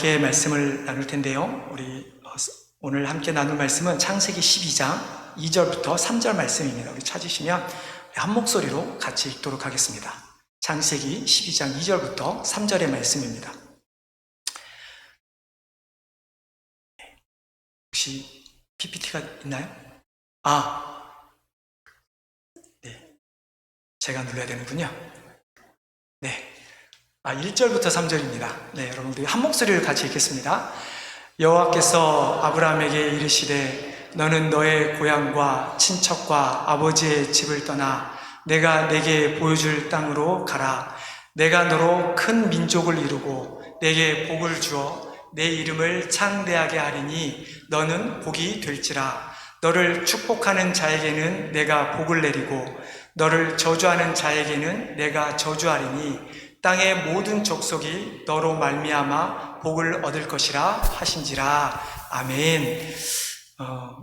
함께 말씀을 나눌 텐데요. 우리 오늘 함께 나눌 말씀은 창세기 12장 2절부터 3절 말씀입니다. 우리 찾으시면 한 목소리로 같이 읽도록 하겠습니다. 창세기 12장 2절부터 3절의 말씀입니다. 혹시 PPT가 있나요? 네. 제가 눌러야 되는군요. 네. 1절부터 3절입니다. 네, 여러분 우리 한 목소리를 같이 읽겠습니다. 여호와께서 아브라함에게 이르시되 너는 너의 고향과 친척과 아버지의 집을 떠나 내가 내게 보여줄 땅으로 가라. 내가 너로 큰 민족을 이루고 내게 복을 주어 내 이름을 창대하게 하리니 너는 복이 될지라. 너를 축복하는 자에게는 내가 복을 내리고 너를 저주하는 자에게는 내가 저주하리니 땅의 모든 족속이 너로 말미암아 복을 얻을 것이라 하신지라. 아멘.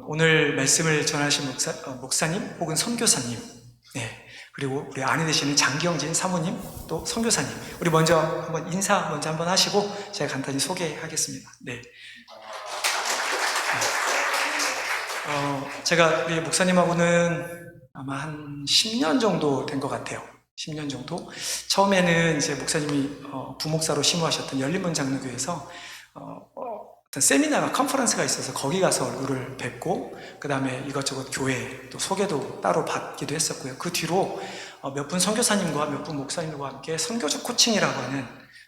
오늘 말씀을 전하신 목사님 혹은 선교사님, 네, 그리고 우리 아내 되시는 장기영진 사모님 또 선교사님, 우리 먼저 한번 인사 먼저 한번 하시고 제가 간단히 소개하겠습니다. 네. 제가 우리 목사님하고는 아마 한 10년 정도 된 것 같아요. 10년 정도. 처음에는 이제 목사님이 부목사로 심우하셨던 열린문 장로교에서 어떤 세미나가 컨퍼런스가 있어서 거기 가서 얼굴을 뵙고, 그 다음에 이것저것 교회 또 소개도 따로 받기도 했었고요. 그 뒤로 몇 분 선교사님과 몇 분 목사님과 함께 선교적 코칭이라고 하는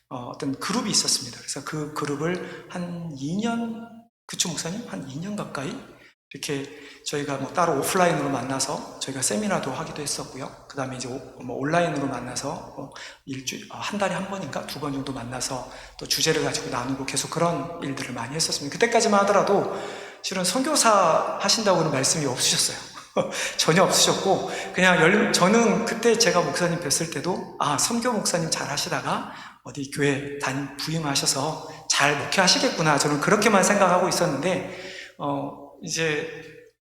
어떤 그룹이 있었습니다. 그래서 그 그룹을 한 2년, 그쵸 목사님? 한 2년 가까이 이렇게 저희가 따로 오프라인으로 만나서 저희가 세미나도 하기도 했었고요. 그 다음에 이제 온라인으로 만나서 한 달에 한 번인가 두 번 정도 만나서 또 주제를 가지고 나누고 계속 그런 일들을 많이 했었습니다. 그때까지만 하더라도 실은 선교사 하신다고는 말씀이 없으셨어요. 전혀 없으셨고, 그냥 저는 그때 제가 목사님 뵀을 때도 선교 목사님 잘 하시다가 어디 교회 부임하셔서 잘 목회하시겠구나, 저는 그렇게만 생각하고 있었는데 이제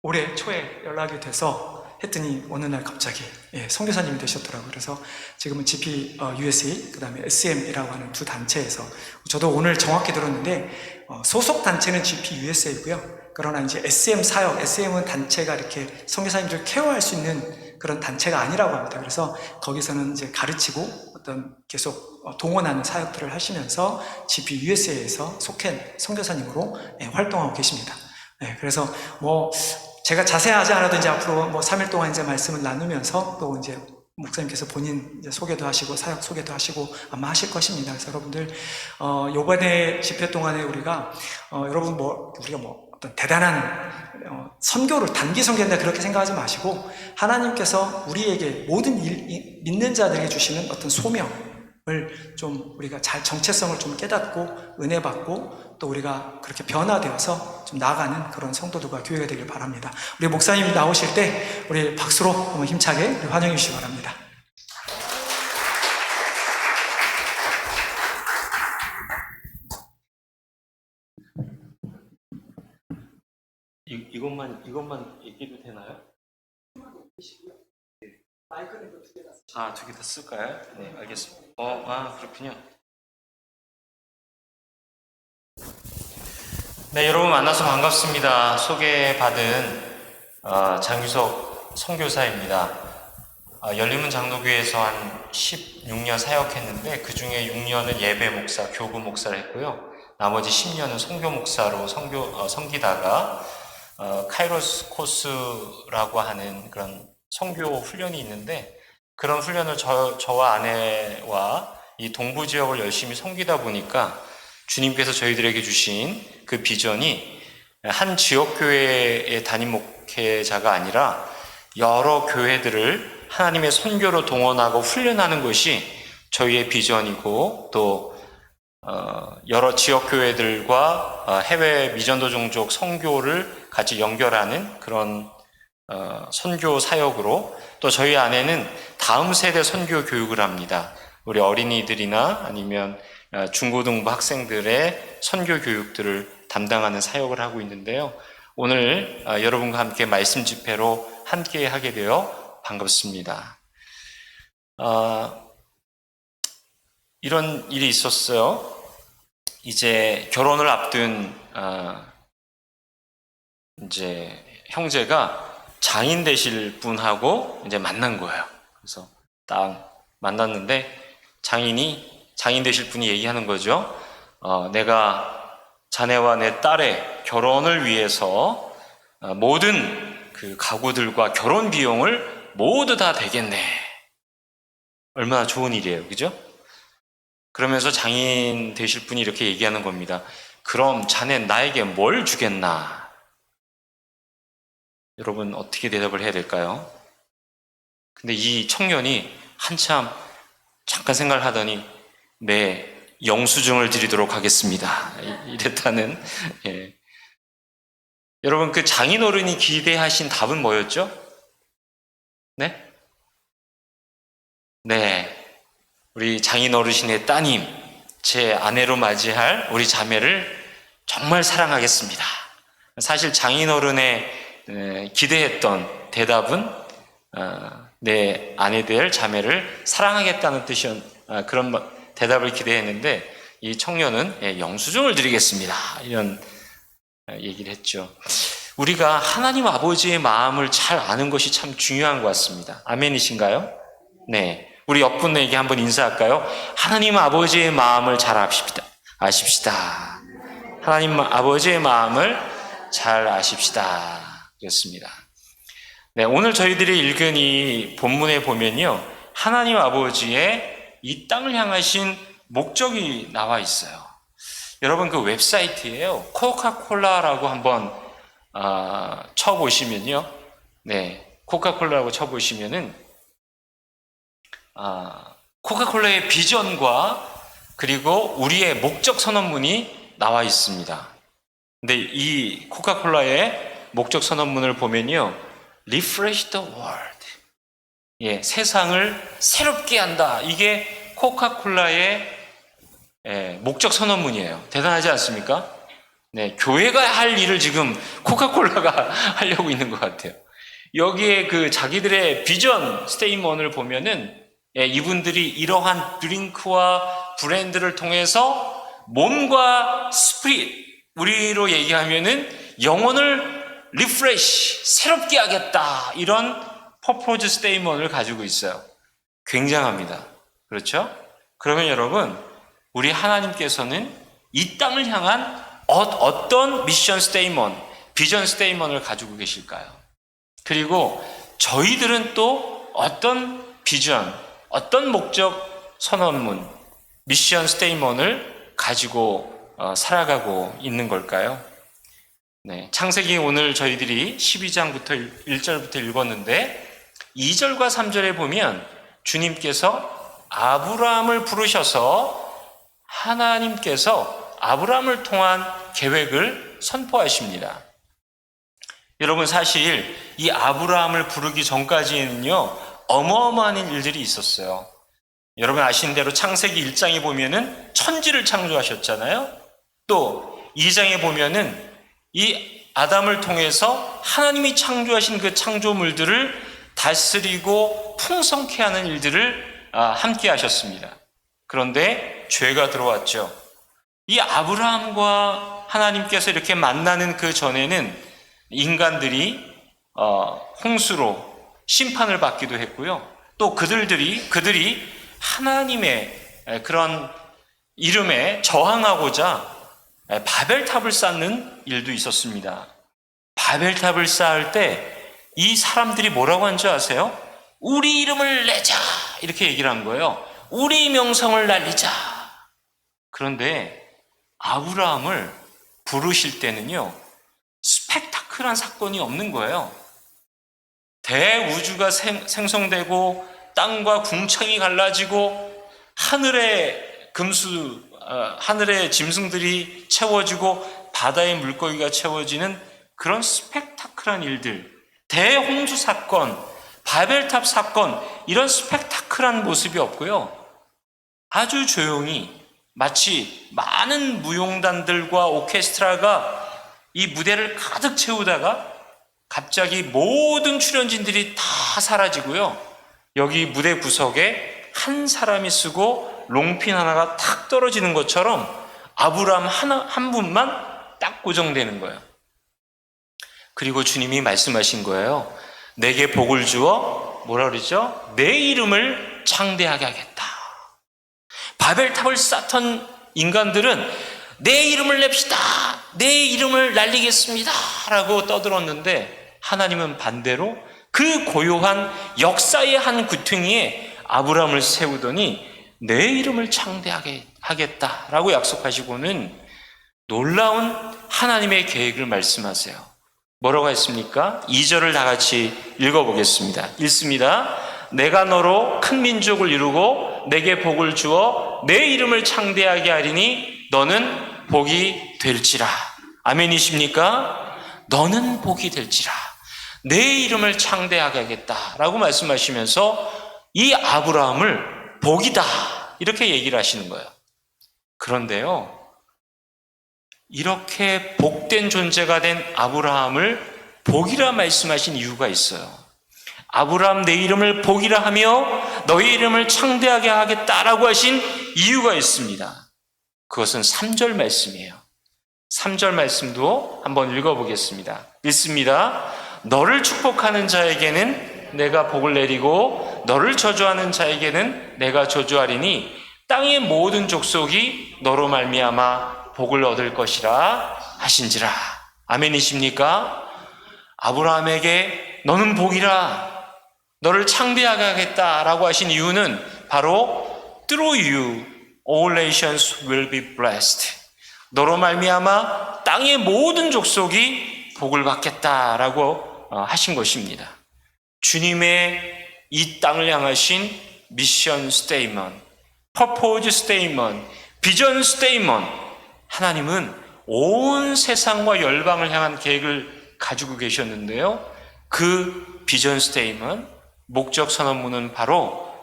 올해 초에 연락이 돼서 했더니 어느 날 갑자기 선교사님이 되셨더라고요. 그래서 지금은 GP USA, 그 다음에 SM이라고 하는 두 단체에서, 저도 오늘 정확히 들었는데 소속 단체는 GP USA고요. 그러나 이제 SM 사역, SM은 단체가 이렇게 선교사님들 케어할 수 있는 그런 단체가 아니라고 합니다. 그래서 거기서는 이제 가르치고 어떤 계속 동원하는 사역들을 하시면서 GP USA에서 속한 선교사님으로 활동하고 계십니다. 네, 그래서 제가 자세하지 않아도 이제 앞으로 3일 동안 이제 말씀을 나누면서 또 이제 목사님께서 본인 이제 소개도 하시고 사역 소개도 하시고 아마 하실 것입니다. 그래서 여러분들 요번에 집회 동안에 우리가 여러분 우리가 어떤 대단한 선교를 단기 선교한다 그렇게 생각하지 마시고, 하나님께서 우리에게 모든 믿는 자들에게 주시는 어떤 소명을 좀 우리가 잘 정체성을 좀 깨닫고 은혜 받고 또 우리가 그렇게 변화되어서 좀 나아가는 그런 성도들과 교회가 되길 바랍니다. 우리 목사님이 나오실 때 우리 박수로 한번 힘차게 환영해 주시기 바랍니다. 이것만 얘기해도 되나요? 마이크는 두 개 다 두 개 다 쓸까요? 네, 알겠습니다. 그렇군요. 네, 여러분 만나서 반갑습니다. 소개받은 장유석 선교사입니다. 열린문 장로교회에서 한 16년 사역했는데 그 중에 6년은 예배 목사, 교구 목사를 했고요. 나머지 10년은 선교 목사로 섬기다가 카이로스 코스라고 하는 그런 선교 훈련이 있는데, 그런 훈련을 저와 아내와 이 동부 지역을 열심히 섬기다 보니까 주님께서 저희들에게 주신 그 비전이 한 지역교회의 담임 목회자가 아니라 여러 교회들을 하나님의 선교로 동원하고 훈련하는 것이 저희의 비전이고, 또 여러 지역교회들과 해외 미전도 종족 선교를 같이 연결하는 그런 선교 사역으로, 또 저희 아내는 다음 세대 선교 교육을 합니다. 우리 어린이들이나 아니면 중고등부 학생들의 선교 교육들을 담당하는 사역을 하고 있는데요. 오늘 여러분과 함께 말씀 집회로 함께 하게 되어 반갑습니다. 이런 일이 있었어요. 이제 결혼을 앞둔 이제 형제가 장인 되실 분하고 이제 만난 거예요. 그래서 딱 만났는데 장인 되실 분이 얘기하는 거죠. 내가 자네와 내 딸의 결혼을 위해서 모든 그 가구들과 결혼 비용을 모두 다 대겠네. 얼마나 좋은 일이에요, 그죠? 그러면서 장인 되실 분이 이렇게 얘기하는 겁니다. 그럼 자네 나에게 뭘 주겠나? 여러분 어떻게 대답을 해야 될까요? 근데 이 청년이 한참 잠깐 생각을 하더니 네, 영수증을 드리도록 하겠습니다. 이랬다는. 예. 여러분 그 장인어른이 기대하신 답은 뭐였죠? 네? 네. 우리 장인어르신의 따님, 제 아내로 맞이할 우리 자매를 정말 사랑하겠습니다. 사실 장인어른의 기대했던 대답은 내 아내 될 자매를 사랑하겠다는 그런 대답을 기대했는데 이 청년은 영수증을 드리겠습니다. 이런 얘기를 했죠. 우리가 하나님 아버지의 마음을 잘 아는 것이 참 중요한 것 같습니다. 아멘이신가요? 네. 우리 옆분에게 한번 인사할까요? 하나님 아버지의 마음을 잘 아십시다. 하나님 아버지의 마음을 잘 아십시다. 그렇습니다. 네, 오늘 저희들이 읽은 이 본문에 보면요. 하나님 아버지의 이 땅을 향하신 목적이 나와 있어요. 여러분 그 웹사이트에요. 코카콜라라고 한번 쳐보시면요. 네, 코카콜라라고 쳐보시면은 코카콜라의 비전과 그리고 우리의 목적 선언문이 나와 있습니다. 근데 이 코카콜라의 목적 선언문을 보면요. Refresh the world. 예, 세상을 새롭게 한다. 이게 코카콜라의 목적 선언문이에요. 대단하지 않습니까? 네, 교회가 할 일을 지금 코카콜라가 하려고 있는 것 같아요. 여기에 그 자기들의 비전 스테이트먼트를 보면은 이분들이 이러한 드링크와 브랜드를 통해서 몸과 스피릿, 우리로 얘기하면은 영혼을 리프레시, 새롭게 하겠다. 이런 퍼포즈 스테이트먼트를 가지고 있어요. 굉장합니다. 그렇죠? 그러면 여러분, 우리 하나님께서는 이 땅을 향한 어떤 미션 스테이트먼트, 비전 스테이트먼트를 가지고 계실까요? 그리고 저희들은 또 어떤 비전, 어떤 목적 선언문, 미션 스테이트먼트를 가지고 살아가고 있는 걸까요? 네, 창세기 오늘 저희들이 12장부터 1절부터 읽었는데 2절과 3절에 보면 주님께서 아브라함을 부르셔서 하나님께서 아브라함을 통한 계획을 선포하십니다. 여러분 사실 이 아브라함을 부르기 전까지는요 어마어마한 일들이 있었어요. 여러분 아시는 대로 창세기 1장에 보면은 천지를 창조하셨잖아요. 또 2장에 보면은 이 아담을 통해서 하나님이 창조하신 그 창조물들을 다스리고 풍성케 하는 일들을 함께 하셨습니다. 그런데 죄가 들어왔죠. 이 아브라함과 하나님께서 이렇게 만나는 그 전에는 인간들이 홍수로 심판을 받기도 했고요. 또 그들이 하나님의 그런 이름에 저항하고자 바벨탑을 쌓는 일도 있었습니다. 바벨탑을 쌓을 때 이 사람들이 뭐라고 한 줄 아세요? 우리 이름을 내자 이렇게 얘기를 한 거예요. 우리 명성을 날리자. 그런데 아브라함을 부르실 때는요 스펙타클한 사건이 없는 거예요. 대우주가 생성되고 땅과 궁창이 갈라지고 하늘의 하늘의 짐승들이 채워지고 바다의 물고기가 채워지는 그런 스펙타클한 일들, 대홍수 사건, 바벨탑 사건, 이런 스펙타클한 모습이 없고요. 아주 조용히 마치 많은 무용단들과 오케스트라가 이 무대를 가득 채우다가 갑자기 모든 출연진들이 다 사라지고요. 여기 무대 구석에 한 사람이 쓰고 롱핀 하나가 탁 떨어지는 것처럼 아브라함 한 분만 딱 고정되는 거예요. 그리고 주님이 말씀하신 거예요. 내게 복을 주어 뭐라 그러죠? 내 이름을 창대하게 하겠다. 바벨탑을 쌓던 인간들은 내 이름을 냅시다. 내 이름을 날리겠습니다. 라고 떠들었는데 하나님은 반대로 그 고요한 역사의 한 구퉁이에 아브라함을 세우더니 내 이름을 창대하게 하겠다라고 약속하시고는 놀라운 하나님의 계획을 말씀하세요. 뭐라고 했습니까? 2절을 다 같이 읽어보겠습니다. 읽습니다. 내가 너로 큰 민족을 이루고 내게 복을 주어 내 이름을 창대하게 하리니 너는 복이 될지라. 아멘이십니까? 너는 복이 될지라. 내 이름을 창대하게 하겠다라고 말씀하시면서 이 아브라함을 복이다 이렇게 얘기를 하시는 거예요. 그런데요, 이렇게 복된 존재가 된 아브라함을 복이라 말씀하신 이유가 있어요. 아브라함 내 이름을 복이라 하며 너의 이름을 창대하게 하겠다라고 하신 이유가 있습니다. 그것은 3절 말씀이에요. 3절 말씀도 한번 읽어보겠습니다. 읽습니다. 너를 축복하는 자에게는 내가 복을 내리고 너를 저주하는 자에게는 내가 저주하리니 땅의 모든 족속이 너로 말미암아 복을 얻을 것이라 하신지라. 아멘이십니까? 아브라함에게 너는 복이라, 너를 창대하게 하겠다라고 하신 이유는 바로 Through you all nations will be blessed. 너로 말미암아 땅의 모든 족속이 복을 받겠다라고 하신 것입니다. 주님의 이 땅을 향하신 미션 스테이먼트, 퍼포즈 스테이먼트, 비전 스테이먼트, 하나님은 온 세상과 열방을 향한 계획을 가지고 계셨는데요. 그 비전 스테이먼트, 목적 선언문은 바로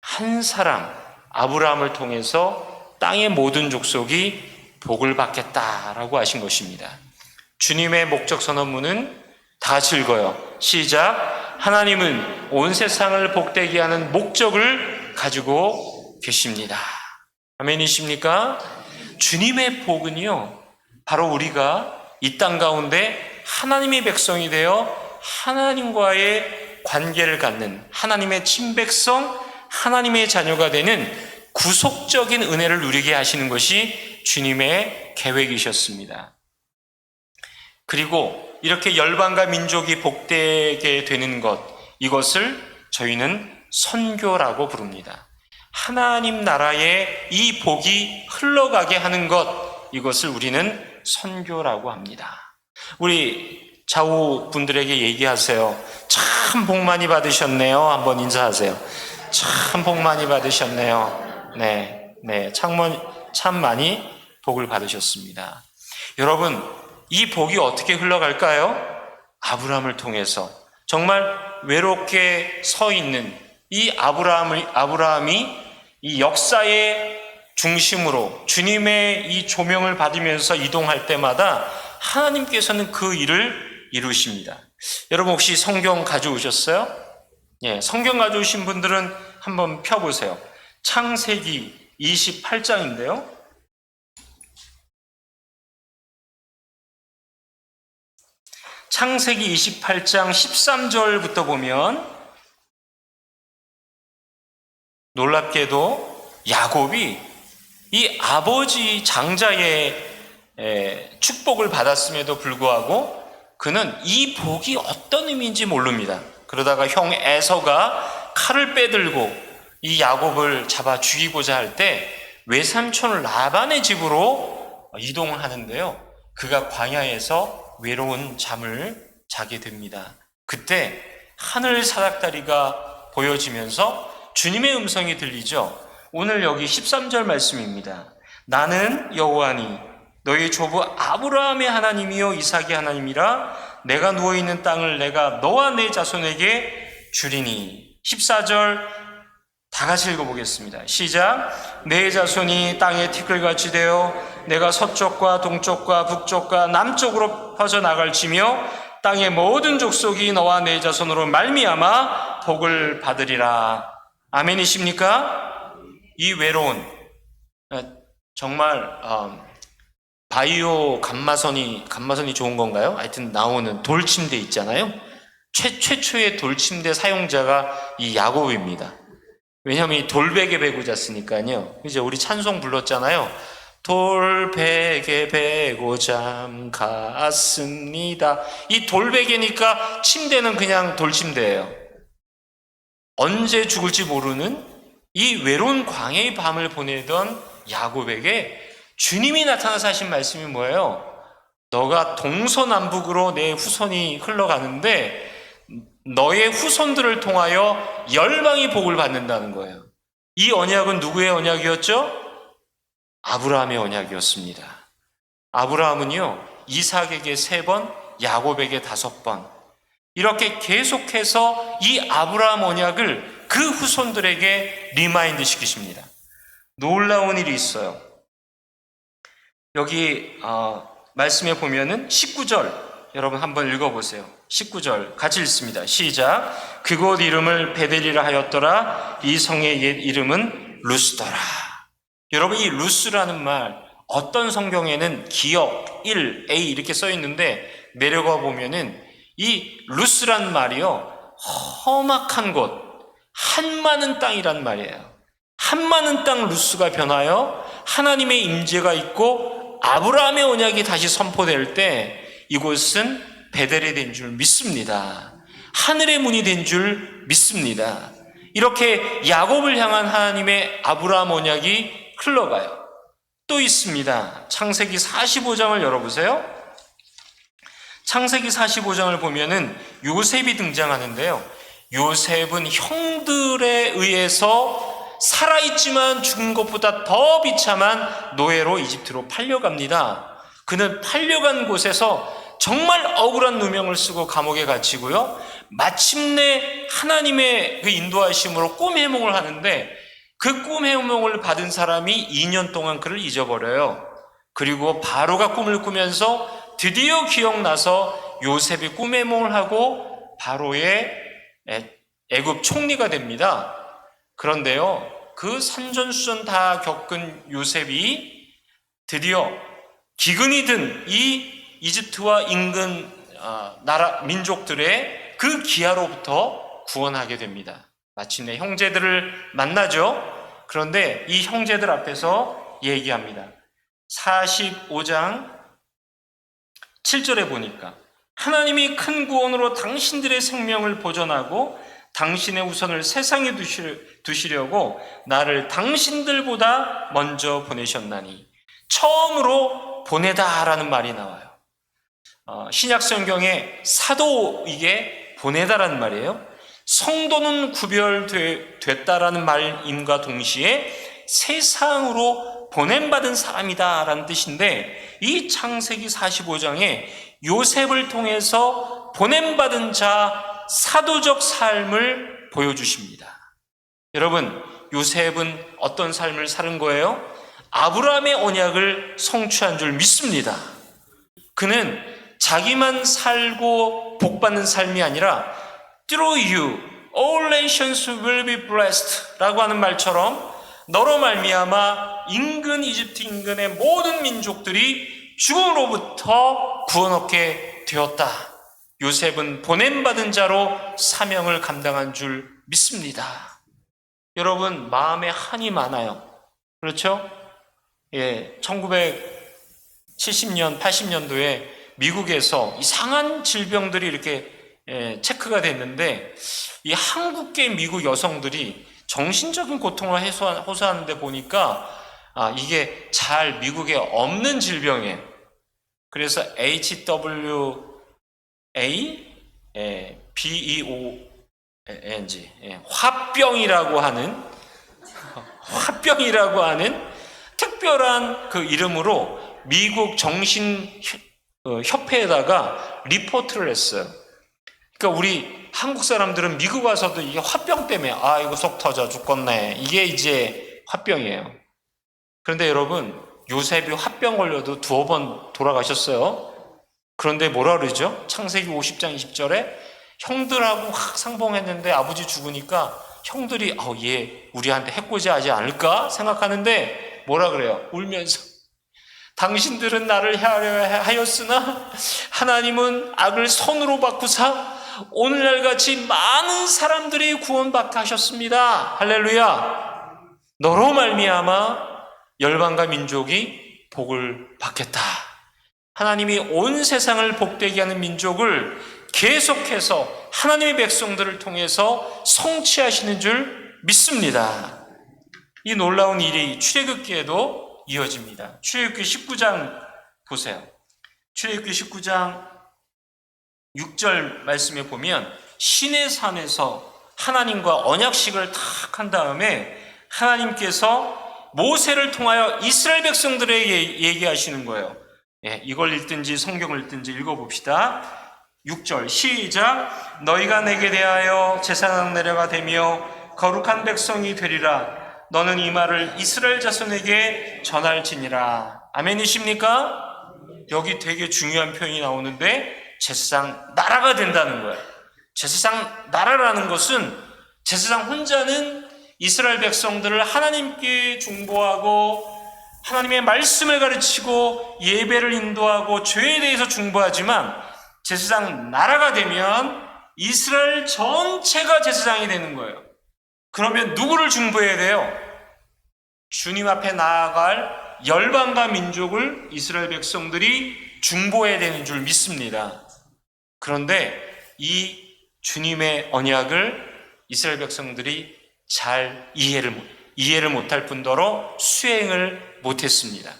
한 사람, 아브라함을 통해서 땅의 모든 족속이 복을 받겠다라고 하신 것입니다. 주님의 목적 선언문은 다 같이 읽어요. 시작. 하나님은 온 세상을 복되게 하는 목적을 가지고 계십니다. 아멘이십니까? 주님의 복은요, 바로 우리가 이 땅 가운데 하나님의 백성이 되어 하나님과의 관계를 갖는 하나님의 친백성, 하나님의 자녀가 되는 구속적인 은혜를 누리게 하시는 것이 주님의 계획이셨습니다. 그리고 이렇게 열방과 민족이 복되게 되는 것, 이것을 저희는 선교라고 부릅니다. 하나님 나라의 이 복이 흘러가게 하는 것, 이것을 우리는 선교라고 합니다. 우리 좌우 분들에게 얘기하세요. 참 복 많이 받으셨네요. 한번 인사하세요. 참 복 많이 받으셨네요. 네, 참 많이 복을 받으셨습니다. 여러분, 이 복이 어떻게 흘러갈까요? 아브라함을 통해서 정말 외롭게 서 있는 이 아브라함이 이 역사의 중심으로 주님의 이 조명을 받으면서 이동할 때마다 하나님께서는 그 일을 이루십니다. 여러분 혹시 성경 가져오셨어요? 예, 성경 가져오신 분들은 한번 펴보세요. 창세기 28장인데요. 창세기 28장 13절부터 보면 놀랍게도 야곱이 이 아버지 장자의 축복을 받았음에도 불구하고 그는 이 복이 어떤 의미인지 모릅니다. 그러다가 형 에서가 칼을 빼들고 이 야곱을 잡아 죽이고자 할 때 외삼촌 라반의 집으로 이동을 하는데요. 그가 광야에서 외로운 잠을 자게 됩니다. 그때 하늘 사닥다리가 보여지면서 주님의 음성이 들리죠. 오늘 여기 13절 말씀입니다. 나는 여호와니 너희 조부 아브라함의 하나님이요 이삭의 하나님이라. 내가 누워있는 땅을 내가 너와 내 자손에게 주리니. 14절 다 같이 읽어보겠습니다. 시작. 내 자손이 땅의 티끌같이 되어 내가 서쪽과 동쪽과 북쪽과 남쪽으로 퍼져나갈지며 땅의 모든 족속이 너와 내 자손으로 말미암아 복을 받으리라. 아멘이십니까? 이 외로운, 정말 바이오 감마선이 좋은 건가요? 하여튼 나오는 돌침대 있잖아요. 최초의 돌침대 사용자가 이 야곱입니다. 왜냐하면 이 돌베개 베고 잤으니까요. 이제 우리 찬송 불렀잖아요. 돌베개 베고 잠 갔습니다. 이 돌베개니까 침대는 그냥 돌침대예요. 언제 죽을지 모르는 이 외로운 광야의 밤을 보내던 야곱에게 주님이 나타나서 하신 말씀이 뭐예요? 너가 동서남북으로 내 후손이 흘러가는데 너의 후손들을 통하여 열방이 복을 받는다는 거예요. 이 언약은 누구의 언약이었죠? 아브라함의 언약이었습니다. 아브라함은요, 이삭에게 3번, 야곱에게 5번, 이렇게 계속해서 이 아브라함 언약을 그 후손들에게 리마인드 시키십니다. 놀라운 일이 있어요. 여기 말씀에 보면은 19절 여러분 한번 읽어보세요. 19절 같이 읽습니다. 시작. 그곳 이름을 베델이라 하였더라. 이 성의 옛 이름은 루스더라. 여러분, 이 루스라는 말 어떤 성경에는 기역 1A 이렇게 써 있는데 내려가 보면은 이 루스란 말이요, 험악한 곳, 한많은 땅이란 말이에요. 한많은 땅 루스가 변하여 하나님의 임재가 있고 아브라함의 언약이 다시 선포될 때 이곳은 베델이 된 줄 믿습니다. 하늘의 문이 된 줄 믿습니다. 이렇게 야곱을 향한 하나님의 아브라함 언약이 흘러가요. 또 있습니다. 창세기 45장을 열어보세요. 창세기 45장을 보면은 요셉이 등장하는데요. 요셉은 형들에 의해서 살아있지만 죽은 것보다 더 비참한 노예로 이집트로 팔려갑니다. 그는 팔려간 곳에서 정말 억울한 누명을 쓰고 감옥에 갇히고요. 마침내 하나님의 그 인도하심으로 꿈 해몽을 하는데 그 꿈 해몽을 받은 사람이 2년 동안 그를 잊어버려요. 그리고 바로가 꿈을 꾸면서 드디어 기억나서 요셉이 꿈 해몽을 하고 바로의 애굽 총리가 됩니다. 그런데요, 그 산전수전 다 겪은 요셉이 드디어 기근이 든 이 이집트와 인근 나라 민족들의 그 기아로부터 구원하게 됩니다. 마침내 형제들을 만나죠. 그런데 이 형제들 앞에서 얘기합니다. 45장 7절에 보니까 하나님이 큰 구원으로 당신들의 생명을 보존하고 당신의 우선을 세상에 두시려고 나를 당신들보다 먼저 보내셨나니. 처음으로 보내다라는 말이 나와요. 신약 성경에 사도에게 보내다라는 말이에요. 성도는 구별됐다라는 말임과 동시에 세상으로 보냄받은 사람이다라는 뜻인데, 이 창세기 45장에 요셉을 통해서 보냄받은 자 사도적 삶을 보여주십니다. 여러분, 요셉은 어떤 삶을 사는 거예요? 아브라함의 언약을 성취한 줄 믿습니다. 그는 자기만 살고 복받는 삶이 아니라 Through you, all nations will be blessed 라고 하는 말처럼 너로 말미암아 인근 이집트 인근의 모든 민족들이 죽음으로부터 구원 얻게 되었다. 요셉은 보냄받은 자로 사명을 감당한 줄 믿습니다. 여러분, 마음에 한이 많아요. 그렇죠? 1970년, 80년도에 미국에서 이상한 질병들이 이렇게 체크가 됐는데, 이 한국계 미국 여성들이 정신적인 고통을 호소하는데 보니까 이게 잘 미국에 없는 질병이에요. 그래서 HWA-BEONG 화병이라고 하는 특별한 그 이름으로 미국 정신협회에다가 리포트를 했어요. 그러니까 우리 한국 사람들은 미국 와서도 이게 화병 때문에 이거 속 터져 죽겠네, 이게 이제 화병이에요. 그런데 여러분, 요셉이 화병 걸려도 2번 돌아가셨어요. 그런데 뭐라 그러죠? 창세기 50장 20절에 형들하고 상봉했는데 아버지 죽으니까 형들이 얘 우리한테 해코지 하지 않을까 생각하는데 뭐라 그래요? 울면서. 당신들은 나를 해하려 하였으나 하나님은 악을 선으로 바꾸사 오늘날 같이 많은 사람들이 구원받게 하셨습니다. 할렐루야. 너로 말미암아 열방과 민족이 복을 받겠다. 하나님이 온 세상을 복되게 하는 민족을 계속해서 하나님의 백성들을 통해서 성취하시는 줄 믿습니다. 이 놀라운 일이 출애굽기에도 이어집니다. 출애굽기 19장 보세요. 출애굽기 19장 6절 말씀에 보면 시내산에서 하나님과 언약식을 탁 한 다음에 하나님께서 모세를 통하여 이스라엘 백성들에게 얘기하시는 거예요. 이걸 읽든지 성경을 읽든지 읽어봅시다. 6절 시작. 너희가 내게 대하여 제사장 내려가 되며 거룩한 백성이 되리라. 너는 이 말을 이스라엘 자손에게 전할지니라. 아멘이십니까? 여기 되게 중요한 표현이 나오는데 제사장 나라가 된다는 거예요. 제사장 나라라는 것은 제사장 혼자는 이스라엘 백성들을 하나님께 중보하고 하나님의 말씀을 가르치고 예배를 인도하고 죄에 대해서 중보하지만 제사장 나라가 되면 이스라엘 전체가 제사장이 되는 거예요. 그러면 누구를 중보해야 돼요? 주님 앞에 나아갈 열방과 민족을 이스라엘 백성들이 중보해야 되는 줄 믿습니다. 그런데 이 주님의 언약을 이스라엘 백성들이 잘 이해를 못할 뿐더러 수행을 못했습니다.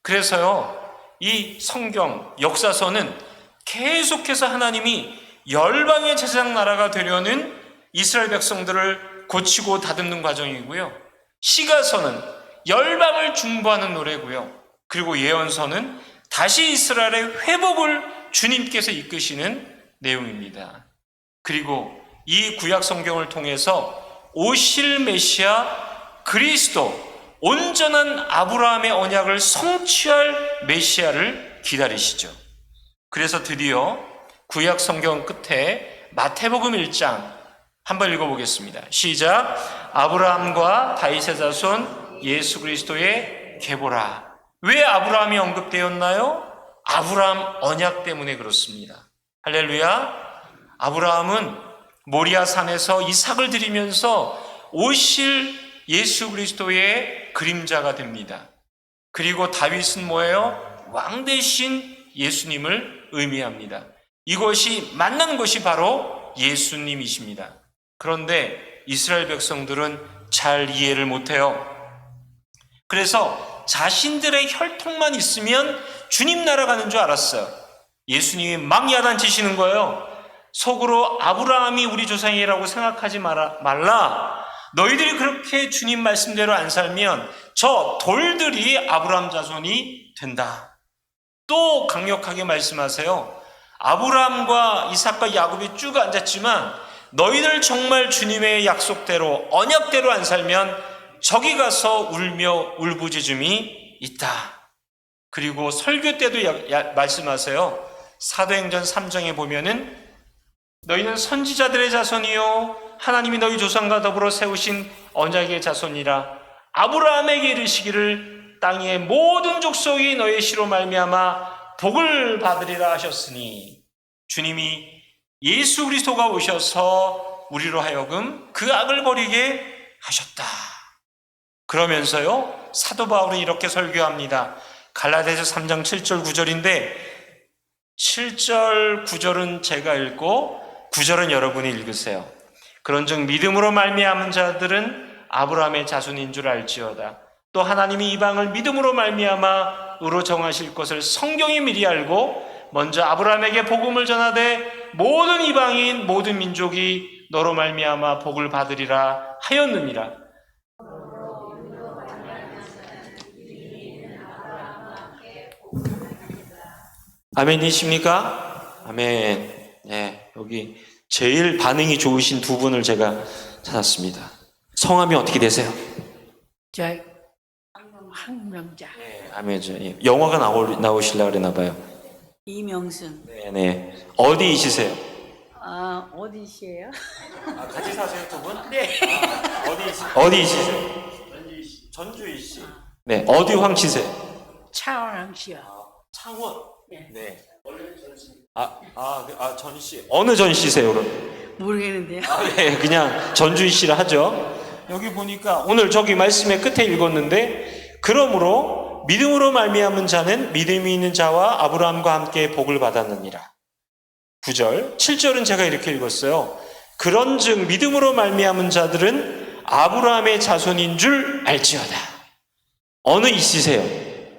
그래서요, 이 성경 역사서는 계속해서 하나님이 열방의 제사장 나라가 되려는 이스라엘 백성들을 고치고 다듬는 과정이고요. 시가서는 열방을 중보하는 노래고요. 그리고 예언서는 다시 이스라엘의 회복을 주님께서 이끄시는 내용입니다. 그리고 이 구약 성경을 통해서 오실 메시아 그리스도, 온전한 아브라함의 언약을 성취할 메시아를 기다리시죠. 그래서 드디어 구약 성경 끝에 마태복음 1장 한번 읽어보겠습니다. 시작. 아브라함과 다윗의 자손 예수 그리스도의 계보라. 왜 아브라함이 언급되었나요? 아브라함 언약 때문에 그렇습니다. 할렐루야. 아브라함은 모리아 산에서 이삭을 드리면서 오실 예수 그리스도의 그림자가 됩니다. 그리고 다윗은 뭐예요? 왕 대신 예수님을 의미합니다. 이것이 만난 것이 바로 예수님이십니다. 그런데 이스라엘 백성들은 잘 이해를 못해요. 그래서 자신들의 혈통만 있으면 주님 나라 가는 줄 알았어요. 예수님이 막 야단치시는 거예요. 속으로 아브라함이 우리 조상이라고 생각하지 말라. 너희들이 그렇게 주님 말씀대로 안 살면 저 돌들이 아브라함 자손이 된다. 또 강력하게 말씀하세요. 아브라함과 이삭과 야곱이 쭉 앉았지만 너희들 정말 주님의 약속대로 언약대로 안 살면 저기 가서 울며 울부짖음이 있다. 그리고 설교 때도 말씀하세요. 사도행전 3장에 보면은 너희는 선지자들의 자손이요 하나님이 너희 조상과 더불어 세우신 언약의 자손이라. 아브라함에게 이르시기를 땅의 모든 족속이 너희 씨로 말미암아 복을 받으리라 하셨으니, 주님이 예수 그리스도가 오셔서 우리로 하여금 그 악을 버리게 하셨다. 그러면서요 사도 바울은 이렇게 설교합니다. 갈라디아서 3장 7절 9절인데 7절 9절은 제가 읽고 9절은 여러분이 읽으세요. 그런즉 믿음으로 말미암은 자들은 아브라함의 자손인 줄 알지어다. 또 하나님이 이방을 믿음으로 말미암아 의로 정하실 것을 성경이 미리 알고 먼저 아브라함에게 복음을 전하되 모든 이방인 모든 민족이 너로 말미암아 복을 받으리라 하였느니라. 아멘이십니까? 아멘. 네, 여기 제일 반응이 좋으신 두 분을 제가 찾았습니다. 성함이 어떻게 되세요? 저 황명자 네, 아멘죠. 예. 영화가 나오시려고 그러나 봐요. 이명순. 네네. 어디이시세요? 아 어디시에요? 아, 같이 사세요, 두 분? 네. 어디이시세요? 전주이시. 네, 어디 황치세? 차원항시요. 창원. 네. 네. 전시. 어느 전시세요, 그럼? 모르겠는데요. 네, 그냥 전주희 씨라 하죠. 여기 보니까 오늘 저기 말씀의 끝에 읽었는데, 그러므로 믿음으로 말미암은 자는 믿음이 있는 자와 아브라함과 함께 복을 받았느니라. 9절, 7절은 제가 이렇게 읽었어요. 그런즉 믿음으로 말미암은 자들은 아브라함의 자손인 줄 알지어다. 어느 이씨세요?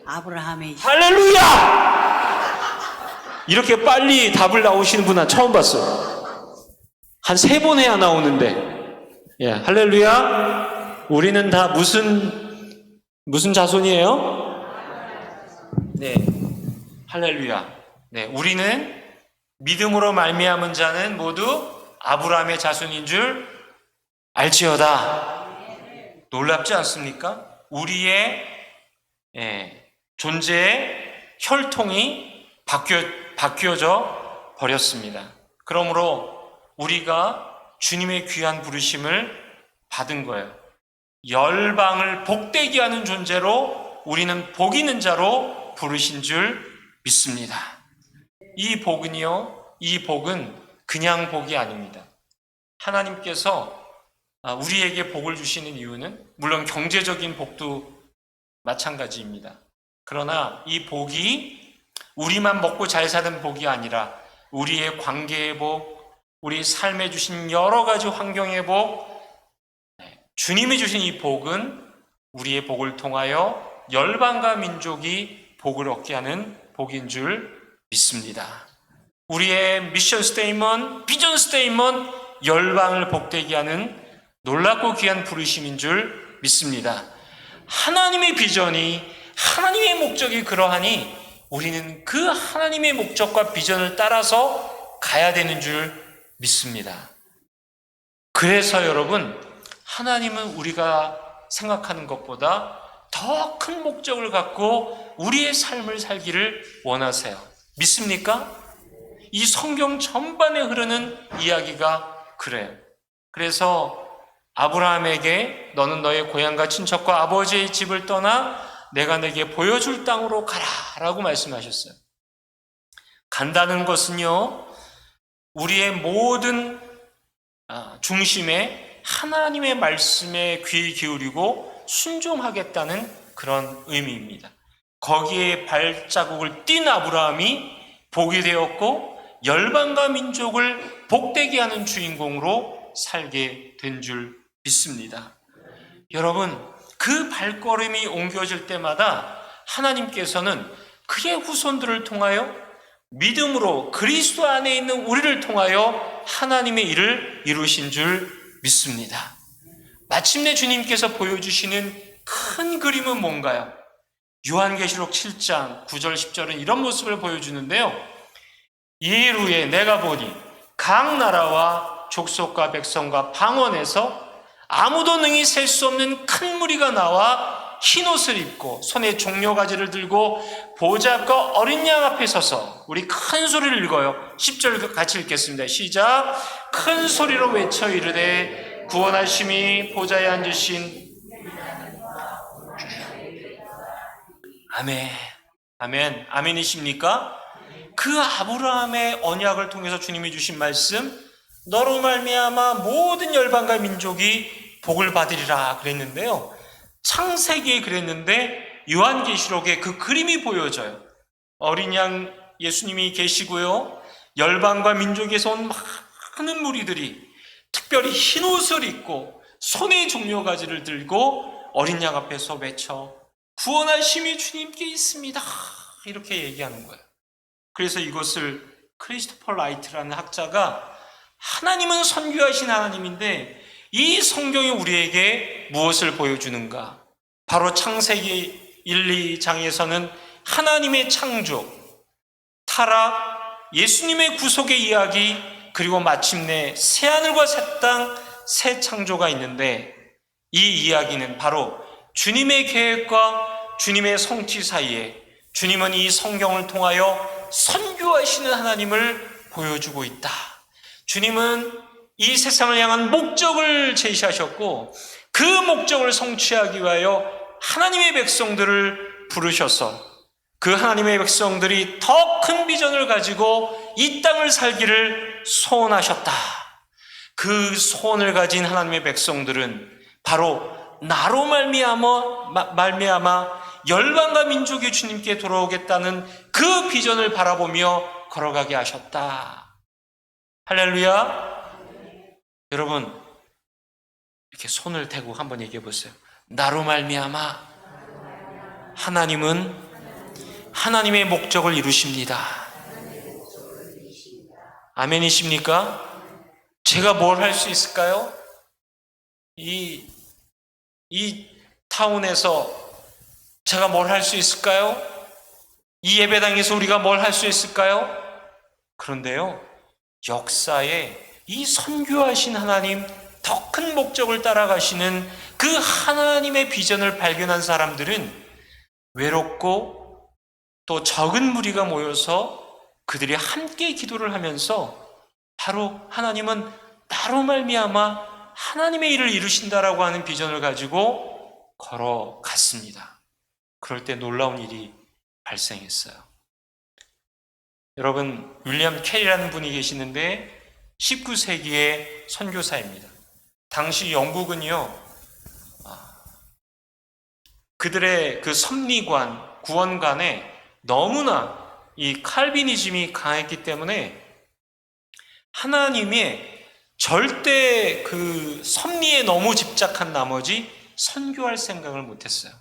아브라함의 할렐루야! 이렇게 빨리 답을 나오시는 분은 처음 봤어요. 한 3번 해야 나오는데. 예, 할렐루야. 우리는 다 무슨 자손이에요? 네. 할렐루야. 네, 우리는 믿음으로 말미암은 자는 모두 아브라함의 자손인 줄 알지어다. 놀랍지 않습니까? 우리의 존재의 혈통이 바뀌어져 버렸습니다. 그러므로 우리가 주님의 귀한 부르심을 받은 거예요. 열방을 복되게 하는 존재로 우리는 복 있는 자로 부르신 줄 믿습니다. 이 복은 그냥 복이 아닙니다. 하나님께서 우리에게 복을 주시는 이유는 물론 경제적인 복도 마찬가지입니다. 그러나 이 복이 우리만 먹고 잘 사는 복이 아니라 우리의 관계의 복, 우리 삶에 주신 여러 가지 환경의 복, 주님이 주신 이 복은 우리의 복을 통하여 열방과 민족이 복을 얻게 하는 복인 줄 믿습니다. 우리의 미션 스테이먼트, 비전 스테이먼트, 열방을 복되게 하는 놀랍고 귀한 부르심인 줄 믿습니다. 하나님의 비전이, 하나님의 목적이 그러하니 우리는 그 하나님의 목적과 비전을 따라서 가야 되는 줄 믿습니다. 그래서 여러분, 하나님은 우리가 생각하는 것보다 더 큰 목적을 갖고 우리의 삶을 살기를 원하세요. 믿습니까? 이 성경 전반에 흐르는 이야기가 그래요. 그래서 아브라함에게 너는 너의 고향과 친척과 아버지의 집을 떠나 내가 내게 보여줄 땅으로 가라 라고 말씀하셨어요. 간다는 것은요, 우리의 모든 중심에 하나님의 말씀에 귀 기울이고 순종하겠다는 그런 의미입니다. 거기에 발자국을 띈 아브라함이 복이 되었고 열방과 민족을 복되게 하는 주인공으로 살게 된 줄 믿습니다. 여러분, 그 발걸음이 옮겨질 때마다 하나님께서는 그의 후손들을 통하여 믿음으로 그리스도 안에 있는 우리를 통하여 하나님의 일을 이루신 줄 믿습니다. 마침내 주님께서 보여주시는 큰 그림은 뭔가요? 요한계시록 7장 9절 10절은 이런 모습을 보여주는데요. 이일 후에 내가 보니 각 나라와 족속과 백성과 방언에서 아무도 능히 셀 수 없는 큰 무리가 나와 흰 옷을 입고 손에 종려가지를 들고 보좌 앞과 어린 양 앞에 서서, 우리 큰 소리를 읽어요. 10절 같이 읽겠습니다. 시작. 큰 소리로 외쳐 이르되 구원하심이 보좌에 앉으신 아멘. 아멘. 아멘이십니까? 그 아브라함의 언약을 통해서 주님이 주신 말씀, 너로 말미암아 모든 열방과 민족이 복을 받으리라 그랬는데요. 창세기에 그랬는데 요한계시록에 그 그림이 보여져요. 어린 양 예수님이 계시고요. 열방과 민족에서 온 많은 무리들이 특별히 흰 옷을 입고 손에 종려가지를 들고 어린 양 앞에서 외쳐 구원하심이 주님께 있습니다. 이렇게 얘기하는 거예요. 그래서 이것을 크리스토퍼 라이트라는 학자가 하나님은 선교하신 하나님인데 이 성경이 우리에게 무엇을 보여주는가? 바로 창세기 1, 2장에서는 하나님의 창조, 타락, 예수님의 구속의 이야기, 그리고 마침내 새하늘과 새 땅, 새 창조가 있는데 이 이야기는 바로 주님의 계획과 주님의 성취 사이에 주님은 이 성경을 통하여 선교하시는 하나님을 보여주고 있다. 주님은 이 세상을 향한 목적을 제시하셨고 그 목적을 성취하기 위하여 하나님의 백성들을 부르셔서 그 하나님의 백성들이 더 큰 비전을 가지고 이 땅을 살기를 소원하셨다. 그 소원을 가진 하나님의 백성들은 바로 나로 말미암아 열방과 민족이 주님께 돌아오겠다는 그 비전을 바라보며 걸어가게 하셨다. 할렐루야. 여러분, 이렇게 손을 대고 한번 얘기해 보세요. 나로 말미암아 하나님은 하나님의 목적을 이루십니다. 아멘이십니까? 제가 뭘 할 수 있을까요? 이 타운에서 제가 뭘 할 수 있을까요? 이 예배당에서 우리가 뭘 할 수 있을까요? 그런데요, 역사에 이 선교하신 하나님, 더 큰 목적을 따라가시는 그 하나님의 비전을 발견한 사람들은 외롭고 또 적은 무리가 모여서 그들이 함께 기도를 하면서 바로 하나님은 나로 말미암아 하나님의 일을 이루신다라고 하는 비전을 가지고 걸어갔습니다. 그럴 때 놀라운 일이 발생했어요. 여러분, 윌리엄 캐리라는 분이 계시는데 19세기의 선교사입니다. 당시 영국은요, 그들의 그 섭리관, 구원관에 너무나 이 칼비니즘이 강했기 때문에 하나님의 절대 그 섭리에 너무 집착한 나머지 선교할 생각을 못했어요.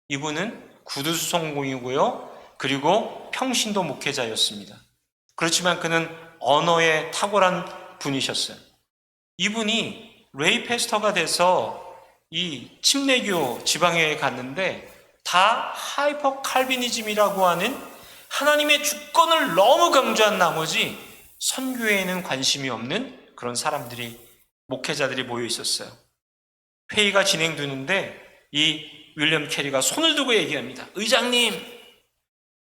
이분은 구두수성공이고요, 그리고 평신도 목회자였습니다. 그렇지만 그는 언어에 탁월한 분이셨어요. 이분이 레이 패스터가 돼서 이 침례교 지방에 갔는데 다 하이퍼 칼비니즘이라고 하는 하나님의 주권을 너무 강조한 나머지 선교에는 관심이 없는 그런 사람들이, 목회자들이 모여 있었어요. 회의가 진행되는데 이 윌리엄 캐리가 손을 들고 얘기합니다. 의장님,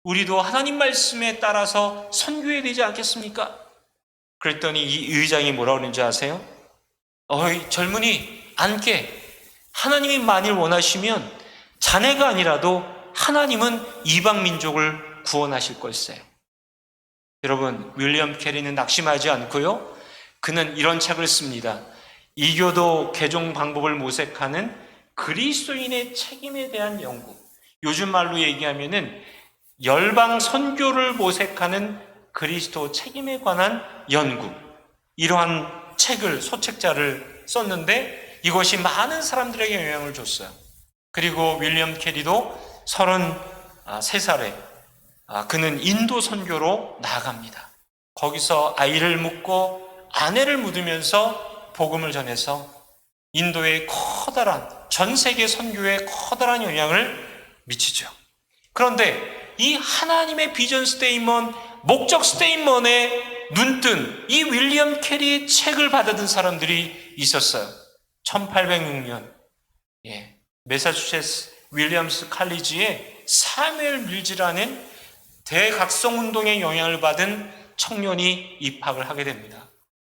우리도 하나님 말씀에 따라서 선교해야 되지 않겠습니까? 그랬더니 이 의장이 뭐라고 그러는지 아세요? 어이 젊은이, 앉게. 하나님이 만일 원하시면 자네가 아니라도 하나님은 이방 민족을 구원하실 걸세. 여러분, 윌리엄 캐리는 낙심하지 않고요, 그는 이런 책을 씁니다. 이교도 개종 방법을 모색하는 그리스도인의 책임에 대한 연구. 요즘 말로 얘기하면은 열방 선교를 모색하는 그리스도 책임에 관한 연구. 이러한 책을, 소책자를 썼는데 이것이 많은 사람들에게 영향을 줬어요. 그리고 윌리엄 캐리도 33살에 그는 인도 선교로 나아갑니다. 거기서 아이를 묻고 아내를 묻으면서 복음을 전해서 인도의 커다란, 전 세계 선교에 커다란 영향을 미치죠. 그런데 이 하나님의 비전 스테이먼, 목적 스테이먼에 눈뜬 이 윌리엄 캐리의 책을 받아든 사람들이 있었어요. 1806년 매사추세츠 윌리엄스 칼리지에 사무엘 밀즈라는 대각성운동의 영향을 받은 청년이 입학을 하게 됩니다.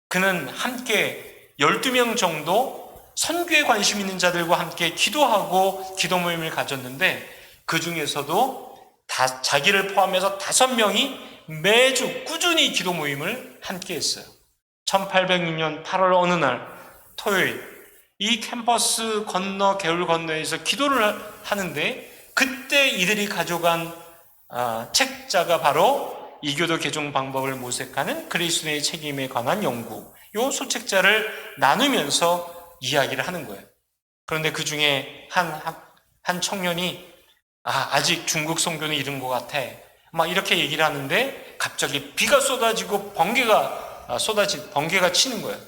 그는 함께 12명 정도 선교에 관심 있는 자들과 함께 기도하고 기도 모임을 가졌는데 그 중에서도 자기를 포함해서 5명이 매주 꾸준히 기도 모임을 함께 했어요. 1806년 8월 어느 날 토요일, 이 캠퍼스 건너, 개울 건너에서 기도를 하는데 그때 이들이 가져간 책자가 바로 이교도 개종 방법을 모색하는 그리스도의 책임에 관한 연구, 요 소책자를 나누면서 이야기를 하는 거예요. 그런데 그 중에 한 청년이 아직 중국 선교는 이른 것 같아, 막 이렇게 얘기를 하는데 갑자기 비가 쏟아지고 번개가 치는 거예요.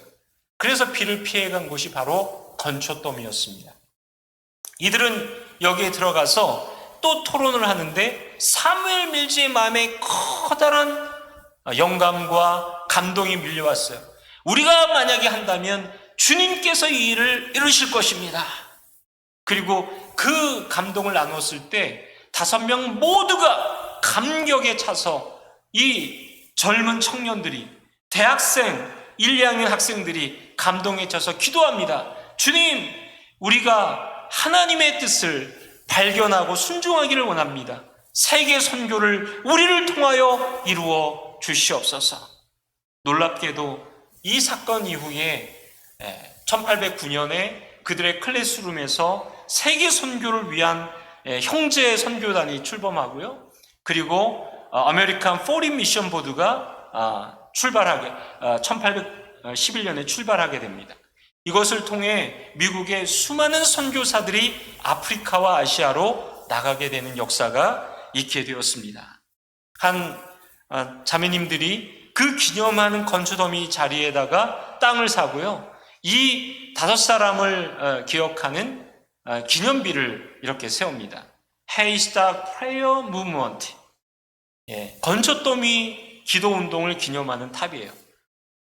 그래서 비를 피해간 곳이 바로 건초돔이었습니다. 이들은 여기에 들어가서 또 토론을 하는데 사무엘 밀즈의 마음에 커다란 영감과 감동이 밀려왔어요. 우리가 만약에 한다면 주님께서 이 일을 이루실 것입니다. 그리고 그 감동을 나눴을 때 5명 모두가 감격에 차서 이 젊은 청년들이, 대학생 1, 2학년 학생들이 감동에 차서 기도합니다. 주님, 우리가 하나님의 뜻을 발견하고 순종하기를 원합니다. 세계 선교를 우리를 통하여 이루어 주시옵소서. 놀랍게도 이 사건 이후에 1809년에 그들의 클래스룸에서 세계 선교를 위한 형제 선교단이 출범하고요. 그리고 아메리칸 포린 미션 보드가 1811년에 출발하게 됩니다. 이것을 통해 미국의 수많은 선교사들이 아프리카와 아시아로 나가게 되는 역사가 있게 되었습니다. 한 자매님들이 그 기념하는 건초더미 자리에다가 땅을 사고요. 이 5사람을 기억하는 기념비를 이렇게 세웁니다. Haystack Prayer Movement. 건초더미 기도 운동을 기념하는 탑이에요.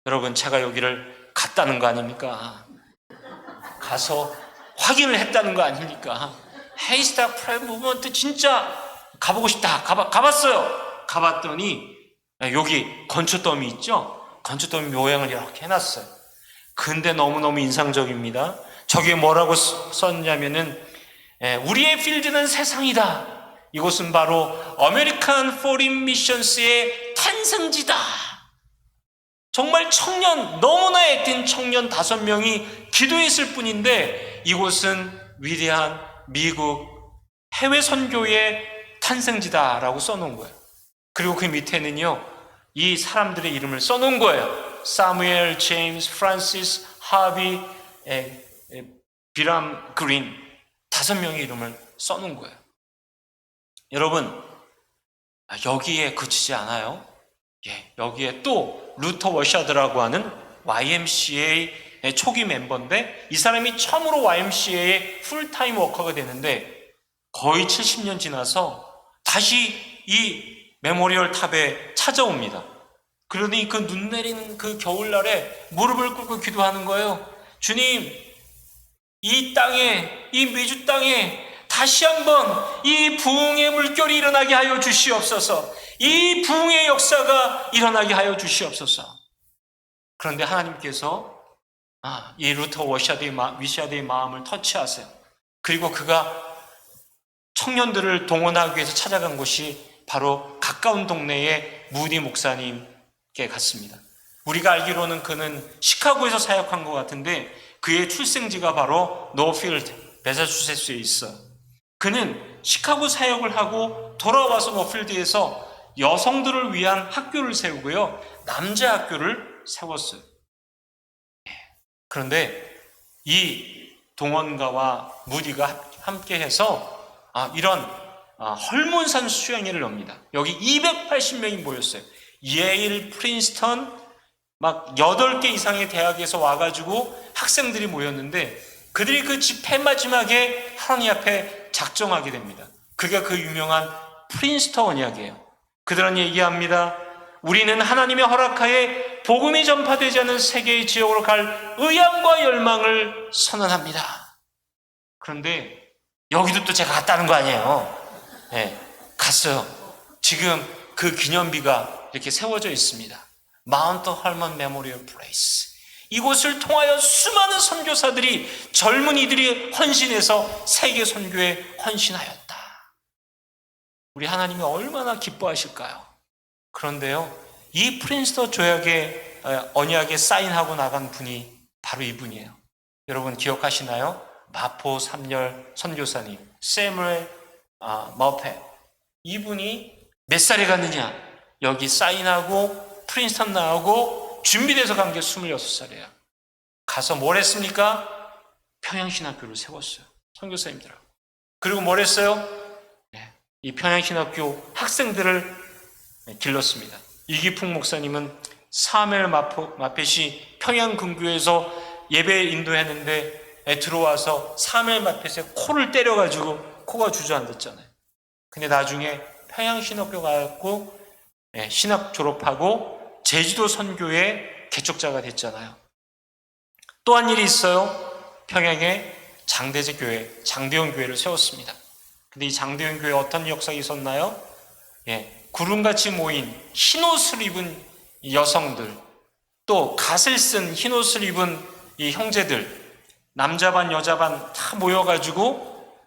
여러분, 제가 여기를 갔다는 거 아닙니까? 가서 확인을 했다는 거 아닙니까? Haystack Prayer Movement 진짜 가보고 싶다. 가봤어요. 가봤더니 여기 건초더미 있죠? 건초더미 모양을 이렇게 해놨어요. 근데 너무너무 인상적입니다. 저게 뭐라고 썼냐면은 우리의 필드는 세상이다. 이곳은 바로 아메리칸 포린 미션스의 탄생지다. 정말 청년, 너무나 애띤 청년 5명이 기도했을 뿐인데 이곳은 위대한 미국 해외 선교의 탄생지다라고 써놓은 거예요. 그리고 그 밑에는요, 이 사람들의 이름을 써놓은 거예요. 사무엘, 제임스, 프란시스, 하비, 비람 그린 5명의 이름을 써놓은 거예요. 여러분, 여기에 그치지 않아요. 여기에 또 루터 워샤드라고 하는 YMCA 초기 멤버인데 이 사람이 처음으로 YMCA의 풀타임 워커가 되는데 거의 70년 지나서 다시 이 메모리얼 탑에 찾아옵니다. 그러니 그 눈 내리는 그 겨울날에 무릎을 꿇고 기도하는 거예요. 주님, 이 땅에, 이 미주 땅에 다시 한번 이 부흥의 물결이 일어나게 하여 주시옵소서. 이 부흥의 역사가 일어나게 하여 주시옵소서. 그런데 하나님께서 이 루터 위샤드의 마음을 터치하세요. 그리고 그가 청년들을 동원하기 위해서 찾아간 곳이 바로 가까운 동네의 무디 목사님께 갔습니다. 우리가 알기로는 그는 시카고에서 사역한 것 같은데 그의 출생지가 바로 노필드, 매사추세츠에 있어요. 그는 시카고 사역을 하고 돌아와서 노필드에서 여성들을 위한 학교를 세우고요. 남자 학교를 세웠어요. 그런데 이 동원가와 무디가 함께해서 이런 헐몬산 수양회를 엽니다. 여기 280명이 모였어요. 예일, 프린스턴 막 8개 이상의 대학에서 와가지고 학생들이 모였는데 그들이 그 집회 마지막에 하나님 앞에 작정하게 됩니다. 그게 그 유명한 프린스턴 언약이에요. 그들은 얘기합니다. 우리는 하나님의 허락하에 복음이 전파되지 않은 세계의 지역으로 갈 의향과 열망을 선언합니다. 그런데 여기도 또 제가 갔다는 거 아니에요. 갔어요. 지금 그 기념비가 이렇게 세워져 있습니다. 마운트 헐먼 메모리얼 플레이스. 이곳을 통하여 수많은 선교사들이 젊은이들이 헌신해서 세계 선교에 헌신하였다. 우리 하나님이 얼마나 기뻐하실까요? 그런데요, 이 프린스턴 조약의 언약에 사인하고 나간 분이 바로 이분이에요. 여러분 기억하시나요? 마포 3열 선교사님 세무엘 머펫. 이분이 몇 살에 갔느냐? 여기 사인하고 프린스턴 나오고 준비돼서 간 게 26살이에요. 가서 뭘 했습니까? 평양신학교를 세웠어요. 선교사님들하고. 그리고 뭘 했어요? 이 평양신학교 학생들을 길렀습니다. 이기풍 목사님은 사무엘 마펫이 평양근교에서 예배 인도했는데 들어와서 사무엘 마펫의 코를 때려가지고 코가 주저앉았잖아요. 근데 나중에 평양신학교 가고 신학 졸업하고 제주도 선교의 개척자가 됐잖아요. 또 한 일이 있어요. 평양에 장대제 교회, 장대원 교회를 세웠습니다. 근데 이 장대원 교회에 어떤 역사가 있었나요? 구름같이 모인 흰옷을 입은 여성들, 또 갓을 쓴 흰옷을 입은 이 형제들, 남자 반 여자 반 다 모여가지고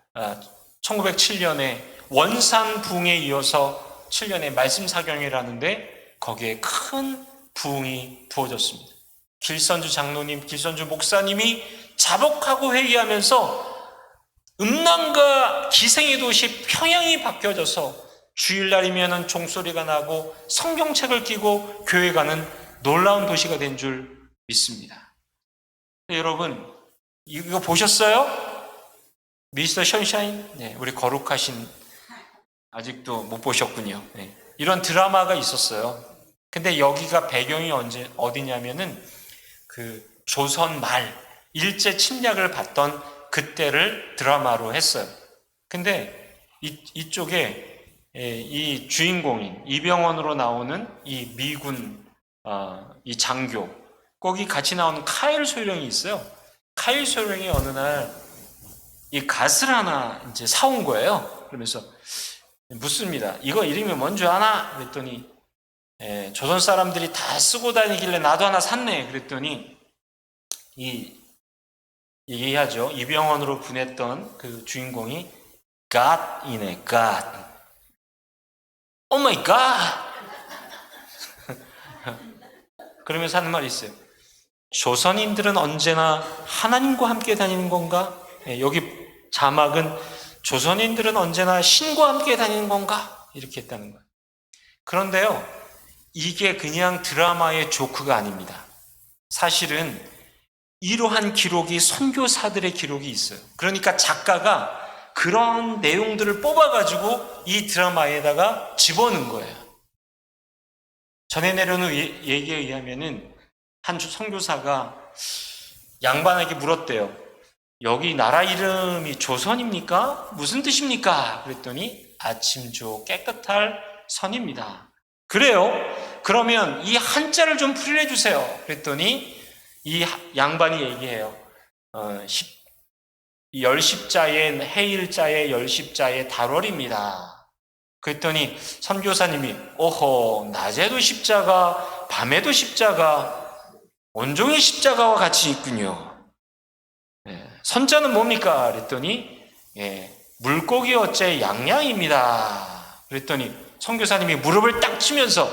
1907년에 원산 부흥에 이어서 7년의 말씀 사경이라는데 거기에 큰 부흥이 부어졌습니다. 길선주 장로님, 길선주 목사님이 자복하고 회의하면서 음란과 기생의 도시 평양이 바뀌어져서 주일날이면 종소리가 나고 성경책을 끼고 교회 가는 놀라운 도시가 된 줄 믿습니다. 여러분, 이거 보셨어요? 미스터 션샤인? 네, 우리 거룩하신, 아직도 못 보셨군요. 네, 이런 드라마가 있었어요. 근데 여기가 배경이 어디냐면은 그 조선 말 일제 침략을 받던 그때를 드라마로 했어요. 근데 이쪽에 이 주인공인 이병헌으로 나오는 이 미군 이 장교, 거기 같이 나오는 카일 소령이 있어요. 카일 소령이 어느 날 이 갓을 하나 이제 사온 거예요. 그러면서 묻습니다. 이거 이름이 뭔지 아나? 그랬더니 조선 사람들이 다 쓰고 다니길래 나도 하나 샀네. 그랬더니 얘기하죠. 이병헌으로 분했던 그 주인공이 God이네, God. Oh my God! 그러면서 하는 말이 있어요. 조선인들은 언제나 하나님과 함께 다니는 건가? 여기 자막은 조선인들은 언제나 신과 함께 다니는 건가? 이렇게 했다는 거예요. 그런데요, 이게 그냥 드라마의 조크가 아닙니다. 사실은 이러한 기록이 선교사들의 기록이 있어요. 그러니까 작가가 그런 내용들을 뽑아가지고 이 드라마에다가 집어넣은 거예요. 전해 내려오는 얘기에 의하면은 한 선교사가 양반에게 물었대요. 여기 나라 이름이 조선입니까? 무슨 뜻입니까? 그랬더니 아침조 깨끗할 선입니다. 그래요? 그러면 이 한자를 좀 풀이해 주세요. 그랬더니 이 양반이 얘기해요. 열십자의 해일자의 열십자의 달월입니다. 그랬더니 선교사님이 오호, 낮에도 십자가, 밤에도 십자가, 온종일 십자가와 같이 있군요. 선자는 뭡니까? 그랬더니 물고기 어째 양양입니다. 그랬더니 선교사님이 무릎을 딱 치면서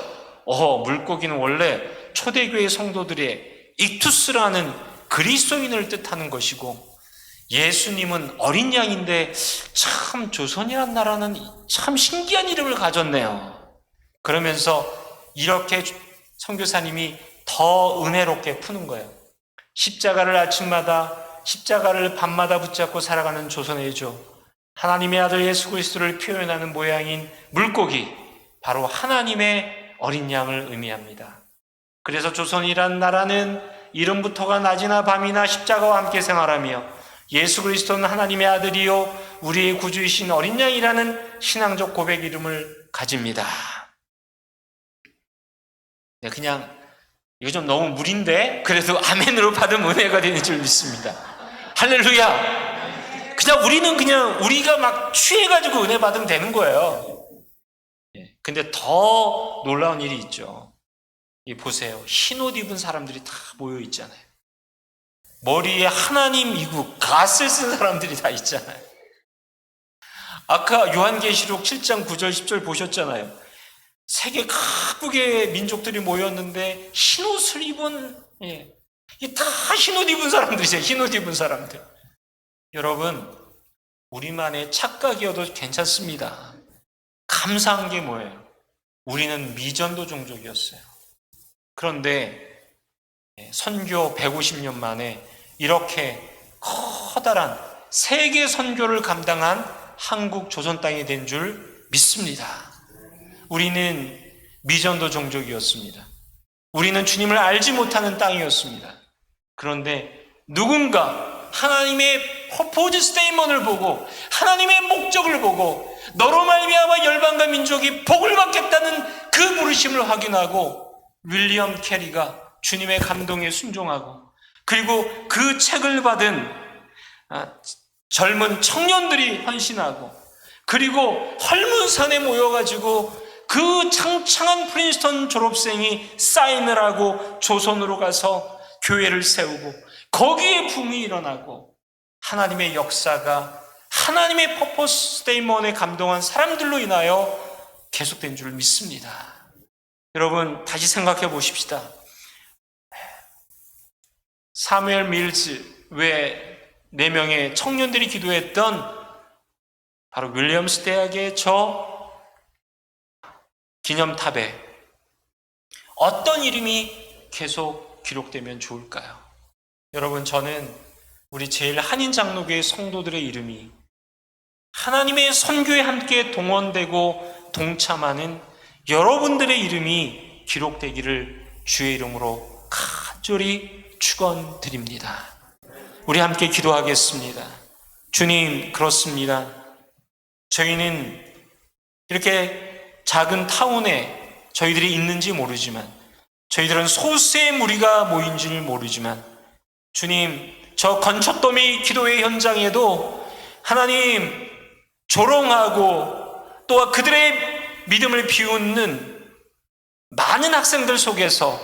물고기는 원래 초대교회 성도들의 익투스라는 그리스도인을 뜻하는 것이고 예수님은 어린 양인데 참 조선이란 나라는 참 신기한 이름을 가졌네요. 그러면서 이렇게 선교사님이 더 은혜롭게 푸는 거예요. 십자가를 아침마다 십자가를 밤마다 붙잡고 살아가는 조선의 조, 하나님의 아들 예수 그리스도를 표현하는 모양인 물고기, 바로 하나님의 어린 양을 의미합니다. 그래서 조선이란 나라는 이름부터가 낮이나 밤이나 십자가와 함께 생활하며 예수 그리스도는 하나님의 아들이요 우리의 구주이신 어린 양이라는 신앙적 고백 이름을 가집니다. 네, 그냥 이거 좀 너무 무리인데 그래도 아멘으로 받은 은혜가 되는 줄 믿습니다. 할렐루야. 그냥 우리는 그냥 우리가 막 취해가지고 은혜 받으면 되는 거예요. 근데 더 놀라운 일이 있죠. 보세요. 흰옷 입은 사람들이 다 모여 있잖아요. 머리에 하나님 이국 갓을 쓴 사람들이 다 있잖아요. 아까 요한계시록 7장 9절 10절 보셨잖아요. 세계 각국의 민족들이 모였는데 흰옷을 입은 다 흰옷 입은 사람들이세요. 흰옷 입은 사람들. 여러분, 우리만의 착각이어도 괜찮습니다. 감사한 게 뭐예요? 우리는 미전도 종족이었어요. 그런데 선교 150년 만에 이렇게 커다란 세계 선교를 감당한 한국 조선 땅이 된 줄 믿습니다. 우리는 미전도 종족이었습니다. 우리는 주님을 알지 못하는 땅이었습니다. 그런데 누군가 하나님의 퍼포즈 스테이먼을 보고 하나님의 목적을 보고 너로 말미암아 열방과 민족이 복을 받겠다는 그 부르심을 확인하고 윌리엄 캐리가 주님의 감동에 순종하고 그리고 그 책을 받은 젊은 청년들이 헌신하고 그리고 헐문산에 모여가지고 그 창창한 프린스턴 졸업생이 사인을 하고 조선으로 가서 교회를 세우고 거기에 붐이 일어나고 하나님의 역사가 하나님의 퍼포스 스테이먼에 감동한 사람들로 인하여 계속된 줄 믿습니다. 여러분 다시 생각해 보십시다. 사무엘 밀즈 외 4명의 청년들이 기도했던 바로 윌리엄스 대학의 저 기념탑에 어떤 이름이 계속 기록되면 좋을까요? 여러분 저는 우리 제일 한인 장로교회 성도들의 이름이 하나님의 선교에 함께 동원되고 동참하는 여러분들의 이름이 기록되기를 주의 이름으로 간절히 축원드립니다. 우리 함께 기도하겠습니다. 주님, 그렇습니다. 저희는 이렇게 작은 타운에 저희들이 있는지 모르지만, 저희들은 소수의 무리가 모인 줄 모르지만, 주님, 저 건초더미 기도회 현장에도 하나님 조롱하고 또한 그들의 믿음을 비웃는 많은 학생들 속에서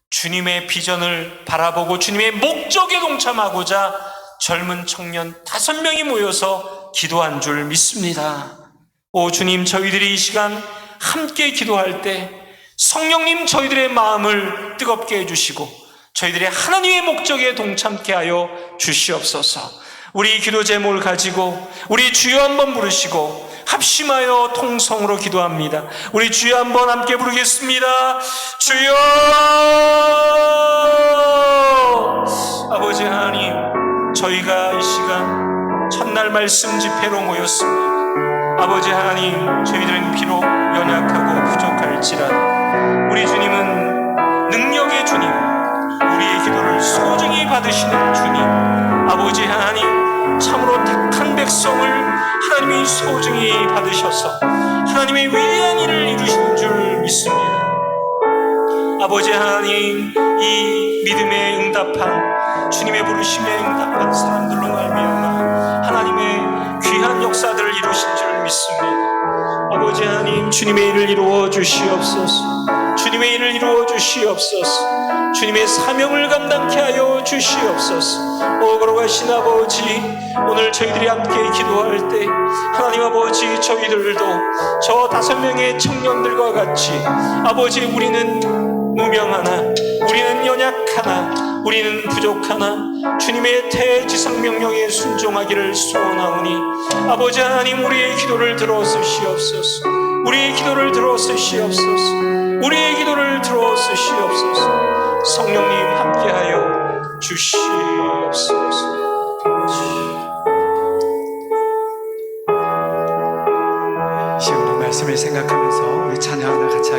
주님의 비전을 바라보고 주님의 목적에 동참하고자 젊은 청년 5명이 모여서 기도한 줄 믿습니다. 오 주님, 저희들이 이 시간 함께 기도할 때 성령님 저희들의 마음을 뜨겁게 해주시고 저희들의 하나님의 목적에 동참케 하여 주시옵소서. 우리 기도 제목을 가지고 우리 주여 한번 부르시고 합심하여 통성으로 기도합니다. 우리 주여 한번 함께 부르겠습니다. 주여! 아버지 하나님, 저희가 이 시간 첫날 말씀 집회로 모였습니다. 아버지 하나님, 저희들은 비록 연약하고 부족할지라도 우리 주님은 능력의 주님, 우리의 기도를 소중히 받으시는 주님, 아버지 하나님, 참으로 택한 백성을 하나님이 소중히 받으셔서 하나님의 위대한 일을 이루시는 줄 믿습니다. 아버지 하나님, 이 믿음에 응답한 주님의 부르심에 응답한 사람들로 말미암아 하나님의 귀한 역사들을 이루신 줄 믿습니다. 아버지 하나님, 주님의 일을 이루어 주시옵소서. 주님의 일을 이루어 주시옵소서. 주님의 사명을 감당케 하여 주시옵소서. 거룩하신 아버지, 오늘 저희들이 함께 기도할 때 하나님 아버지, 저희들도 저 5명의 청년들과 같이 아버지, 우리는 무명하나, 우리는 연약하나, 우리는 부족하나 주님의 대지상 명령에 순종하기를 소원하오니 아버지 하나님, 우리의 기도를 들어주시옵소서. 우리의 기도를 들어주시옵소서. 우리의 기도를 들어주시옵소서. 성령님 함께하여 주시옵소서. 이제 우리 말씀을 생각하면서 우리 찬양 하나 같이